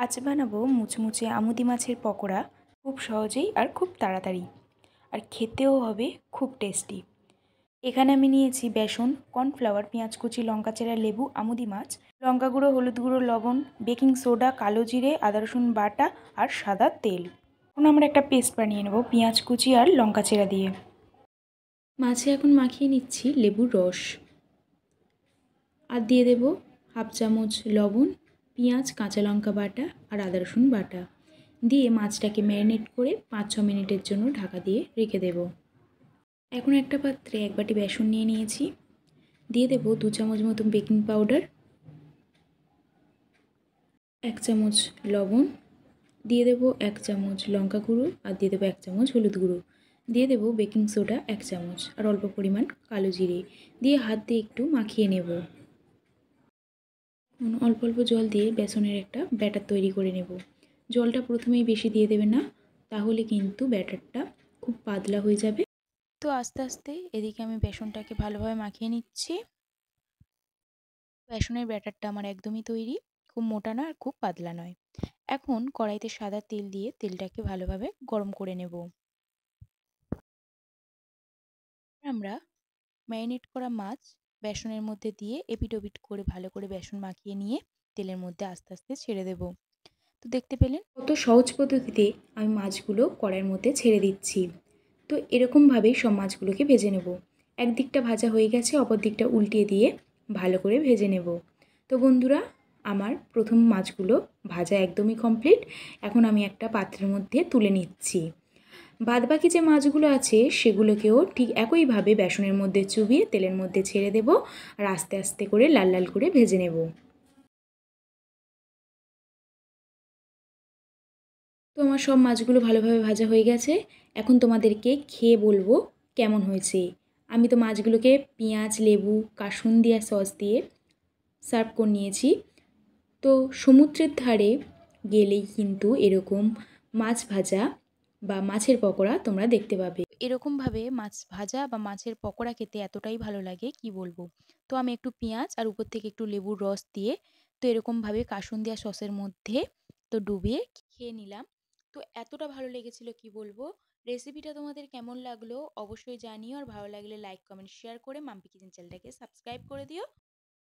আজ বানাবো মুচমুচে আমুদি মাছের পকোড়া, খুব সহজেই আর খুব তাড়াতাড়ি, আর খেতেও হবে খুব টেস্টি। এখানে আমি নিয়েছি বেসন, কর্নফ্লাওয়ার, পেঁয়াজ কুচি, লঙ্কা চেরা, লেবু, আমুদি মাছ, লঙ্কা গুঁড়ো, হলুদ গুঁড়ো, লবণ, বেকিং সোডা, কালো জিরে, আদা রসুন বাটা আর সাদা তেল। এখন আমরা একটা পেস্ট বানিয়ে নেব পেঁয়াজ কুচি আর লঙ্কা চেরা দিয়ে। মাছে এখন মাখিয়ে নিচ্ছি লেবুর রস, আর দিয়ে দেব হাফ চামচ লবণ, পেঁয়াজ কাঁচা লঙ্কা বাটা আর আদা রসুন বাটা দিয়ে মাছটাকে ম্যারিনেট করে 5-6 মিনিটের জন্য ঢাকা দিয়ে রেখে দেব। এখন একটা পাত্রে এক বাটি বেসন নিয়ে নিয়েছি, দিয়ে দেব 2 চামচ মতো বেকিং পাউডার, 1 চামচ লবণ, দিয়ে দেব 1 চামচ লঙ্কা গুঁড়ো আর দিয়ে দেবো 1 চামচ হলুদ গুঁড়ো, দিয়ে দেব বেকিং সোডা 1 চামচ আর অল্প পরিমাণ কালো জিরে দিয়ে হাত দিয়ে একটু মাখিয়ে নেব। অল্প অল্প জল দিয়ে বেসনের একটা ব্যাটার তৈরি করে নেব। জলটা প্রথমেই বেশি দিয়ে দেবে না, তাহলে কিন্তু ব্যাটারটা খুব পাতলা হয়ে যাবে। তো আস্তে আস্তে এদিকে আমি বেসনটাকে ভালোভাবে মাখিয়ে নিচ্ছি। বেসনের ব্যাটারটা আমার একদমই তৈরি, খুব মোটা না আর খুব পাতলা নয়। এখন কড়াইতে সাদা তেল দিয়ে তেলটাকে ভালোভাবে গরম করে নেব। আমরা ম্যারিনেট করা মাছ বেসনের মধ্যে দিয়ে এপিট ওপিট করে ভালো করে বেসন মাখিয়ে নিয়ে তেলের মধ্যে আস্তে আস্তে ছেড়ে দেব। তো দেখতে পেলেন কত সহজ পদ্ধতিতে আমি মাছগুলো কড়াইয়ের মধ্যে ছেড়ে দিচ্ছি। তো এরকমভাবেই সব মাছগুলোকে ভেজে নেব। একদিকটা ভাজা হয়ে গেছে, অপর দিকটা উল্টিয়ে দিয়ে ভালো করে ভেজে নেব। তো বন্ধুরা, আমার প্রথম মাছগুলো ভাজা একদমই কমপ্লিট। এখন আমি একটা পাত্রের মধ্যে তুলে নিচ্ছি। বাদবাকি যে মাছগুলো আছে সেগুলোকেও ঠিক একইভাবে বেসনের মধ্যে চুবিয়ে তেলের মধ্যে ছেড়ে দেব আর আস্তে আস্তে করে লাল লাল করে ভেজে নেব। তো আমার সব মাছগুলো ভালোভাবে ভাজা হয়ে গেছে। এখন তোমাদেরকে খেয়ে বলবো কেমন হয়েছে। আমি তো মাছগুলোকে পেঁয়াজ, লেবু, কাসুন্দি আর সস দিয়ে সার্ভ করে নিয়েছি। তো সমুদ্রের ধারে গেলেই কিন্তু এরকম মাছ ভাজা বা মাছের পকোড়া তোমরা দেখতে পাবে। এরকমভাবে মাছ ভাজা বা মাছের পকোড়া খেতে এতটাই ভালো লাগে কি বলবো। তো আমি একটু পেঁয়াজ আর উপর থেকে একটু লেবুর রস দিয়ে তো এরকমভাবে কাসুন্দি আর সসের মধ্যে তো ডুবিয়ে খেয়ে নিলাম। তো এতটা ভালো লেগেছিল কি বলবো। রেসিপিটা তোমাদের কেমন লাগলো অবশ্যই জানিও, আর ভালো লাগলে লাইক, কমেন্ট, শেয়ার করে মাম্পি কিচেন চ্যানেলটাকে সাবস্ক্রাইব করে দিও।